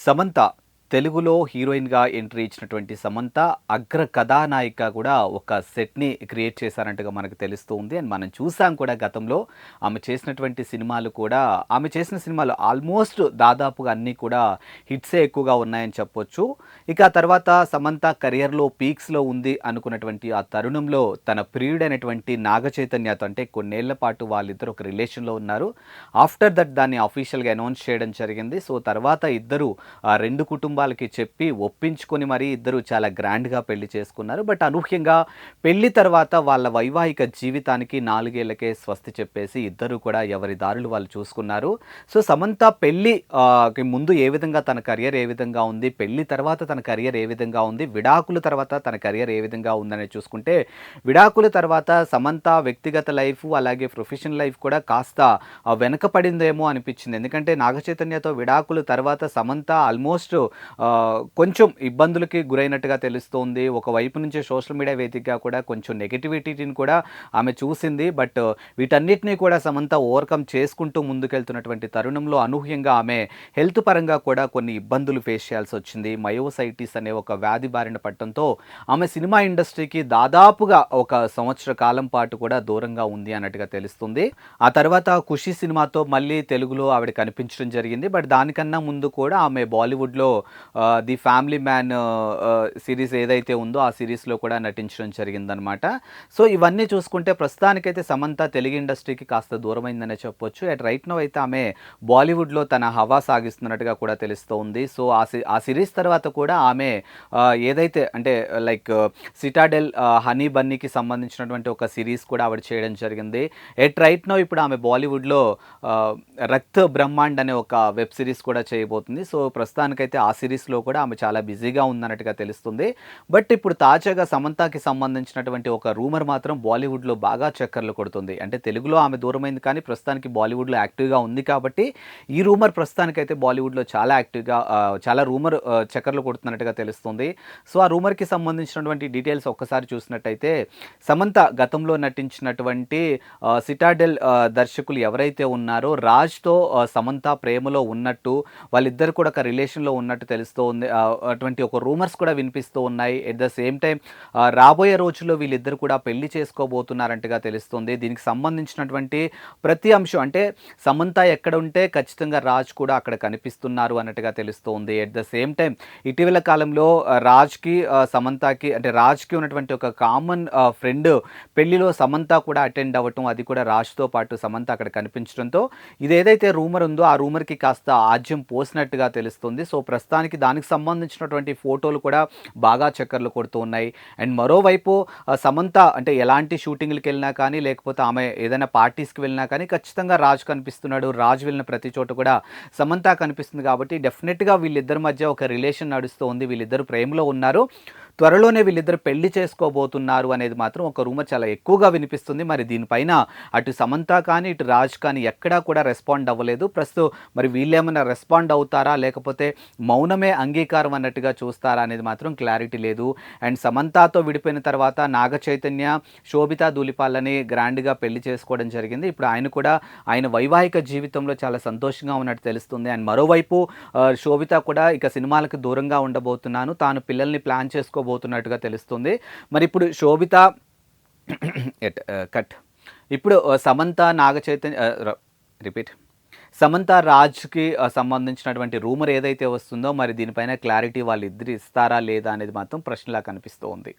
సమంత తెలుగులో హీరోయిన్‌గా ఎంట్రీ ఇచ్చినటువంటి సమంత అగ్ర కథానాయిక కూడా ఒక సెట్‌ని క్రియేట్ చేశారంటగా మనకు తెలుస్తూ ఉంది. అండ్ మనం చూసాం కూడా గతంలో ఆమె చేసినటువంటి సినిమాలు కూడా ఆమె చేసిన సినిమాలు ఆల్మోస్ట్ దాదాపుగా అన్నీ కూడా హిట్సే ఎక్కువగా ఉన్నాయని చెప్పొచ్చు. ఇక ఆ తర్వాత సమంత కెరియర్‌లో పీక్స్‌లో ఉంది అనుకున్నటువంటి ఆ తరుణంలో తన ప్రియుడైనటువంటి నాగ చైతన్యతో అంటే కొన్నేళ్ల పాటు వాళ్ళిద్దరూ ఒక రిలేషన్‌లో ఉన్నారు. ఆఫ్టర్ దట్ దాన్ని అఫీషియల్‌గా అనౌన్స్ చేయడం జరిగింది. సో తర్వాత ఇద్దరు 2 కుటుంబాలకి చెప్పి ఒప్పించుకొని మరి ఇద్దరు చాలా గ్రాండ్‌గా పెళ్లి చేసుకున్నారు. బట్ అనూహ్యంగా పెళ్లి తర్వాత వాళ్ళ వైవాహిక జీవితానికి 4 ఏళ్లకే స్వస్తి చెప్పేసి ఇద్దరు కూడా ఎవరి దారులు వాళ్ళు చూసుకున్నారు. సో సమంత పెళ్లి కి ముందు ఏ విధంగా తన కెరియర్ ఏ విధంగా ఉంది, పెళ్లి తర్వాత తన కెరియర్ ఏ విధంగా ఉంది, విడాకుల తర్వాత తన కెరియర్ ఏ విధంగా ఉందనేది చూసుకుంటే విడాకుల తర్వాత సమంత వ్యక్తిగత లైఫ్ అలాగే ప్రొఫెషనల్ లైఫ్ కూడా కాస్త వెనకపడిందేమో అనిపించింది. ఎందుకంటే నాగచైతన్యతో విడాకుల తర్వాత సమంత ఆల్మోస్ట్ కొంచెం ఇబ్బందులకి గురైనట్టుగా తెలుస్తోంది. ఒకవైపు నుంచి సోషల్ మీడియా వేదికగా కూడా కొంచెం నెగటివిటీని కూడా ఆమె చూసింది. బట్ వీటన్నిటిని కూడా సమంత ఓవర్కమ్ చేసుకుంటూ ముందుకెళ్తున్నటువంటి తరుణంలో అనూహ్యంగా ఆమె హెల్త్ పరంగా కూడా కొన్ని ఇబ్బందులు ఫేస్ చేయాల్సి వచ్చింది. మయోసైటిస్ అనే ఒక వ్యాధి బారిన పడటంతో ఆమె సినిమా ఇండస్ట్రీకి దాదాపుగా ఒక సంవత్సర కాలం పాటు కూడా దూరంగా ఉంది అన్నట్టుగా తెలుస్తుంది. ఆ తర్వాత ఖుషి సినిమాతో మళ్ళీ తెలుగులో ఆవిడ కనిపించడం జరిగింది. బట్ దానికన్నా ముందు కూడా ఆమె బాలీవుడ్‌లో ది ఫ్యామిలీ మ్యాన్ సిరీస్ ఏదైతే ఉందో ఆ సిరీస్‌లో కూడా నటించడం జరిగిందనమాట. సో ఇవన్నీ చూసుకుంటే ప్రస్తుతానికైతే సమంత తెలుగు ఇండస్ట్రీకి కాస్త దూరమైందనే చెప్పొచ్చు. అట్ రైట్ నౌ అయితే ఆమె బాలీవుడ్‌లో తన హవా సాగిస్తున్నట్టుగా కూడా తెలుస్తోంది. సో ఆ సిరీస్ తర్వాత కూడా ఆమె ఏదైతే అంటే లైక్ సిటాడెల్ హనీ బన్నీకి సంబంధించినటువంటి ఒక సిరీస్ కూడా ఆవిడ చేయడం జరిగింది. ఎట్ రైట్ నౌ ఇప్పుడు ఆమె బాలీవుడ్‌లో రక్త్ బ్రహ్మాండ్ అనే ఒక వెబ్ సిరీస్ కూడా చేయబోతుంది. సో ప్రస్తుతానికైతే ఆ సిరీస్‌లో కూడా ఆమె చాలా బిజీగా ఉందన్నట్టుగా తెలుస్తుంది. బట్ ఇప్పుడు తాజాగా సమంతకి సంబంధించినటువంటి ఒక రూమర్ మాత్రం బాలీవుడ్‌లో బాగా చక్కర్లు కొడుతుంది. అంటే తెలుగులో ఆమె దూరమైంది కానీ ప్రస్తుతానికి బాలీవుడ్‌లో యాక్టివ్‌గా ఉంది కాబట్టి ఈ రూమర్ ప్రస్తుతానికైతే బాలీవుడ్‌లో చాలా యాక్టివ్‌గా చాలా రూమర్ చక్కర్లు కొడుతున్నట్టుగా తెలుస్తుంది. సో ఆ రూమర్‌కి సంబంధించినటువంటి డీటెయిల్స్ ఒక్కసారి చూసినట్టయితే సమంత గతంలో నటించినటువంటి సిటాడెల్ దర్శకులు ఎవరైతే ఉన్నారో రాజ్‌తో సమంత ప్రేమలో ఉన్నట్టు వాళ్ళిద్దరు కూడా ఒక రిలేషన్‌లో ఉన్నట్టు తెలుస్తూ ఉంది. అటువంటి ఒక రూమర్స్ కూడా వినిపిస్తూ ఉన్నాయి. ఎట్ ద సేమ్ టైమ్ రాబోయే రోజుల్లో వీళ్ళిద్దరు కూడా పెళ్లి చేసుకోబోతున్నారంటగా తెలుస్తుంది. దీనికి సంబంధించినటువంటి ప్రతి అంశం అంటే సమంత ఎక్కడ ఉంటే ఖచ్చితంగా రాజ్ కూడా అక్కడ కనిపిస్తున్నారు అన్నట్టుగా తెలుస్తోంది. ఎట్ ద సేమ్ టైమ్ ఇటీవల కాలంలో రాజ్‌కి సమంతకి అంటే రాజ్‌కి ఉన్నటువంటి ఒక కామన్ ఫ్రెండ్ పెళ్లిలో సమంత కూడా అటెండ్ అవ్వటం అది కూడా రాజ్‌తో పాటు సమంత అక్కడ కనిపించడంతో ఇదేదైతే రూమర్ ఉందో ఆ రూమర్‌కి కాస్త ఆజ్యం పోసినట్టుగా తెలుస్తుంది. సో ప్రస్తుతానికి దానికి సంబంధించినటువంటి ఫోటోలు కూడా బాగా చక్కర్లు కొడుతూ ఉన్నాయి. అండ్ మరోవైపు సమంత అంటే ఎలాంటి షూటింగ్‌లకి వెళ్ళినా కానీ లేకపోతే ఆమె ఏదైనా పార్టీస్‌కి వెళ్ళినా కానీ ఖచ్చితంగా రాజ్ కనిపిస్తున్నాడు. రాజ్ వెళ్ళిన ప్రతి చోట కూడా సమంత కనిపిస్తుంది కాబట్టి డెఫినెట్‌గా వీళ్ళిద్దరి మధ్య ఒక రిలేషన్ నడుస్తూ ఉంది. వీళ్ళిద్దరు ప్రేమలో ఉన్నారు. త్వరలోనే వీళ్ళిద్దరు పెళ్లి చేసుకోబోతున్నారు అనేది మాత్రం ఒక రూమర్ చాలా ఎక్కువగా వినిపిస్తుంది. మరి దీనిపైన అటు సమంత కానీ ఇటు రాజ్ కానీ ఎక్కడా కూడా రెస్పాండ్ అవ్వలేదు. ప్రస్తుతం మరి వీళ్ళేమన్నా రెస్పాండ్ అవుతారా లేకపోతే మౌనమే అంగీకారం అన్నట్టుగా చూస్తారా అనేది మాత్రం క్లారిటీ లేదు. అండ్ సమంతతో విడిపోయిన తర్వాత నాగ చైతన్య శోభితా ధూళిపాలని గ్రాండ్గా పెళ్లి చేసుకోవడం జరిగింది. ఇప్పుడు ఆయన కూడా ఆయన వైవాహిక జీవితంలో చాలా సంతోషంగా ఉన్నట్టు తెలుస్తుంది. అండ్ మరోవైపు శోభిత కూడా ఇక సినిమాలకు దూరంగా ఉండబోతున్నాను తాను పిల్లల్ని ప్లాన్ చేసుకోబోతున్నట్టుగా తెలుస్తుంది. మరి ఇప్పుడు శోభిత కట్ ఇప్పుడు సమంత నాగ చైతన్య రిపీట్ సమంత రాజ్‌కి సంబంధించినటువంటి రూమర్ ఏదైతే వస్తుందో మరి దీనిపైన క్లారిటీ వాళ్ళిద్దరు ఇస్తారా లేదా అనేది మాత్రం ప్రశ్నలా కనిపిస్తూ ఉంది.